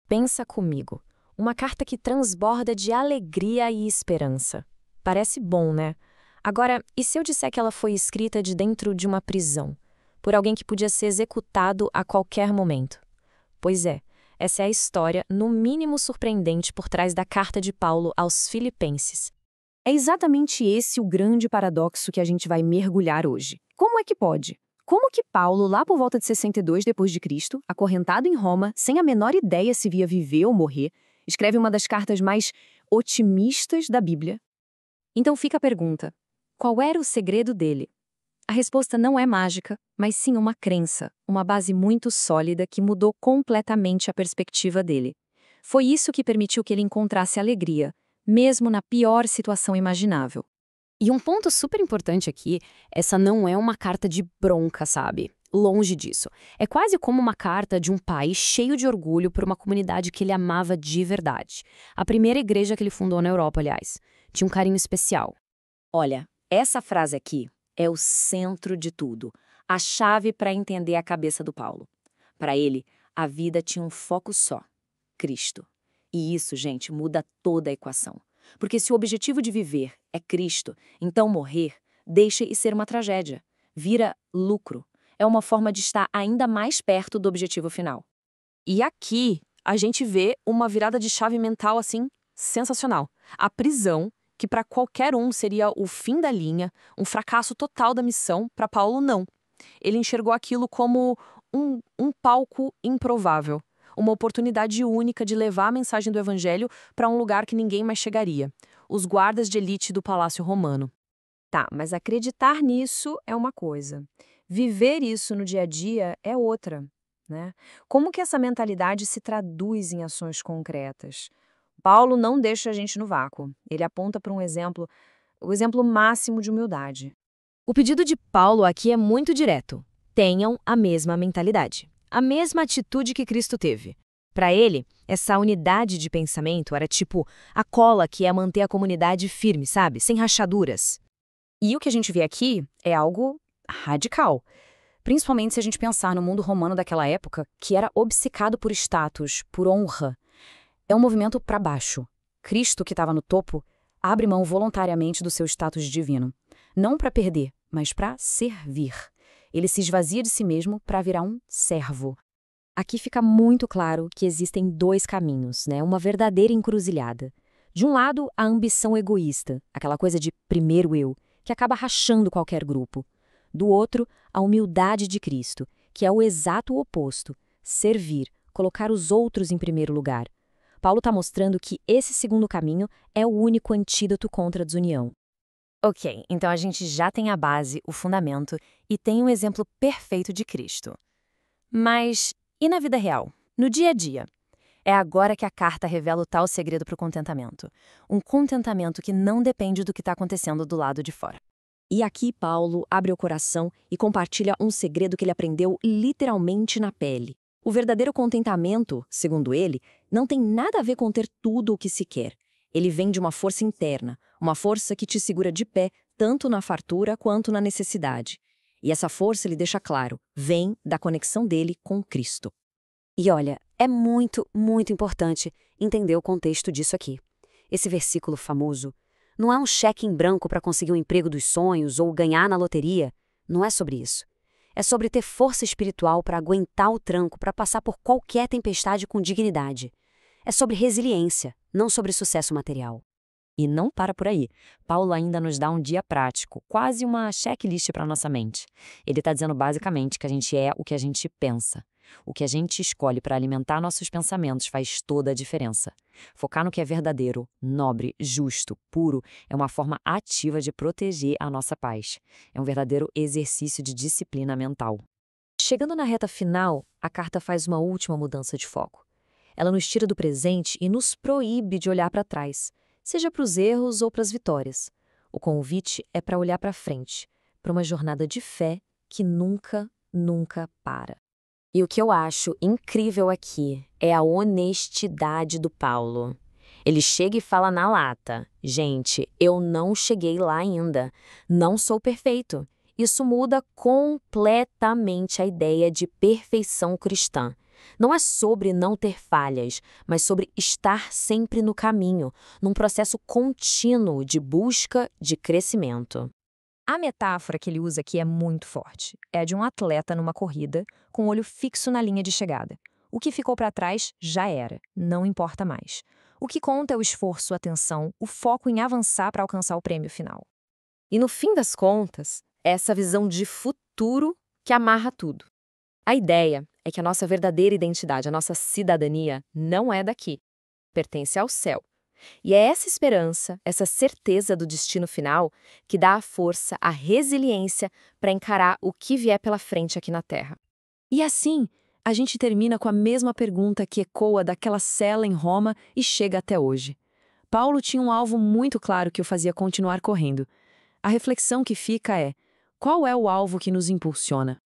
Pensa comigo. Uma carta que transborda de alegria e esperança. Parece bom, né? Agora, e se eu disser que ela foi escrita de dentro de uma prisão? Por alguém que podia ser executado a qualquer momento? Pois é, essa é a história, no mínimo surpreendente, por trás da carta de Paulo aos Filipenses. É exatamente esse o grande paradoxo que a gente vai mergulhar hoje. Como é que pode? Como que Paulo, lá por volta de 62 depois de Cristo, acorrentado em Roma, sem a menor ideia se via viver ou morrer, escreve uma das cartas mais otimistas da Bíblia? Então fica a pergunta: qual era o segredo dele? A resposta não é mágica, mas sim uma crença, uma base muito sólida que mudou completamente a perspectiva dele. Foi isso que permitiu que ele encontrasse alegria, mesmo na pior situação imaginável. E um ponto super importante aqui, essa não é uma carta de bronca, sabe? Longe disso. É quase como uma carta de um pai cheio de orgulho por uma comunidade que ele amava de verdade. A primeira igreja que ele fundou na Europa, aliás. Tinha um carinho especial. Olha, essa frase aqui é o centro de tudo, a chave para entender a cabeça do Paulo. Para ele, a vida tinha um foco só: Cristo. E isso, gente, muda toda a equação. Porque se o objetivo de viver é Cristo, então morrer deixa de ser uma tragédia. Vira lucro. É uma forma de estar ainda mais perto do objetivo final. E aqui a gente vê uma virada de chave mental assim sensacional. A prisão, que para qualquer um seria o fim da linha, um fracasso total da missão, para Paulo não. Ele enxergou aquilo como um palco improvável, uma oportunidade única de levar a mensagem do evangelho para um lugar que ninguém mais chegaria: os guardas de elite do Palácio Romano. Tá, mas acreditar nisso é uma coisa. Viver isso no dia a dia é outra, né? Como que essa mentalidade se traduz em ações concretas? Paulo não deixa a gente no vácuo. Ele aponta para um exemplo, o exemplo máximo de humildade. O pedido de Paulo aqui é muito direto. Tenham a mesma mentalidade, a mesma atitude que Cristo teve. Para ele, essa unidade de pensamento era tipo a cola que ia manter a comunidade firme, sabe? Sem rachaduras. E o que a gente vê aqui é algo radical. Principalmente se a gente pensar no mundo romano daquela época, que era obcecado por status, por honra. É um movimento para baixo. Cristo, que estava no topo, abre mão voluntariamente do seu status divino. Não para perder, mas para servir. Ele se esvazia de si mesmo para virar um servo. Aqui fica muito claro que existem dois caminhos, né? Uma verdadeira encruzilhada. De um lado, a ambição egoísta, aquela coisa de primeiro eu, que acaba rachando qualquer grupo. Do outro, a humildade de Cristo, que é o exato oposto: servir, colocar os outros em primeiro lugar. Paulo está mostrando que esse segundo caminho é o único antídoto contra a desunião. Ok, então a gente já tem a base, o fundamento, e tem um exemplo perfeito de Cristo. Mas e na vida real? No dia a dia? É agora que a carta revela o tal segredo para o contentamento. Um contentamento que não depende do que está acontecendo do lado de fora. E aqui Paulo abre o coração e compartilha um segredo que ele aprendeu literalmente na pele. O verdadeiro contentamento, segundo ele, não tem nada a ver com ter tudo o que se quer. Ele vem de uma força interna, uma força que te segura de pé, tanto na fartura quanto na necessidade. E essa força, ele deixa claro, vem da conexão dele com Cristo. E olha, é muito, muito importante entender o contexto disso aqui. Esse versículo famoso não é um cheque em branco para conseguir o emprego dos sonhos ou ganhar na loteria. Não é sobre isso. É sobre ter força espiritual para aguentar o tranco, para passar por qualquer tempestade com dignidade. É sobre resiliência, não sobre sucesso material. E não para por aí. Paulo ainda nos dá um dia prático, quase uma checklist para nossa mente. Ele está dizendo basicamente que a gente é o que a gente pensa. O que a gente escolhe para alimentar nossos pensamentos faz toda a diferença. Focar no que é verdadeiro, nobre, justo, puro, é uma forma ativa de proteger a nossa paz. É um verdadeiro exercício de disciplina mental. Chegando na reta final, a carta faz uma última mudança de foco. Ela nos tira do presente e nos proíbe de olhar para trás, seja para os erros ou para as vitórias. O convite é para olhar para frente, para uma jornada de fé que nunca, nunca para. E o que eu acho incrível aqui é a honestidade do Paulo. Ele chega e fala na lata: gente, eu não cheguei lá ainda, não sou perfeito. Isso muda completamente a ideia de perfeição cristã. Não é sobre não ter falhas, mas sobre estar sempre no caminho, num processo contínuo de busca de crescimento. A metáfora que ele usa aqui é muito forte. É de um atleta numa corrida, com o olho fixo na linha de chegada. O que ficou para trás já era, não importa mais. O que conta é o esforço, a atenção, o foco em avançar para alcançar o prêmio final. E no fim das contas, é essa visão de futuro que amarra tudo. A ideia é que a nossa verdadeira identidade, a nossa cidadania, não é daqui. Pertence ao céu. E é essa esperança, essa certeza do destino final, que dá a força, a resiliência para encarar o que vier pela frente aqui na Terra. E assim, a gente termina com a mesma pergunta que ecoa daquela cela em Roma e chega até hoje. Paulo tinha um alvo muito claro que o fazia continuar correndo. A reflexão que fica é: qual é o alvo que nos impulsiona?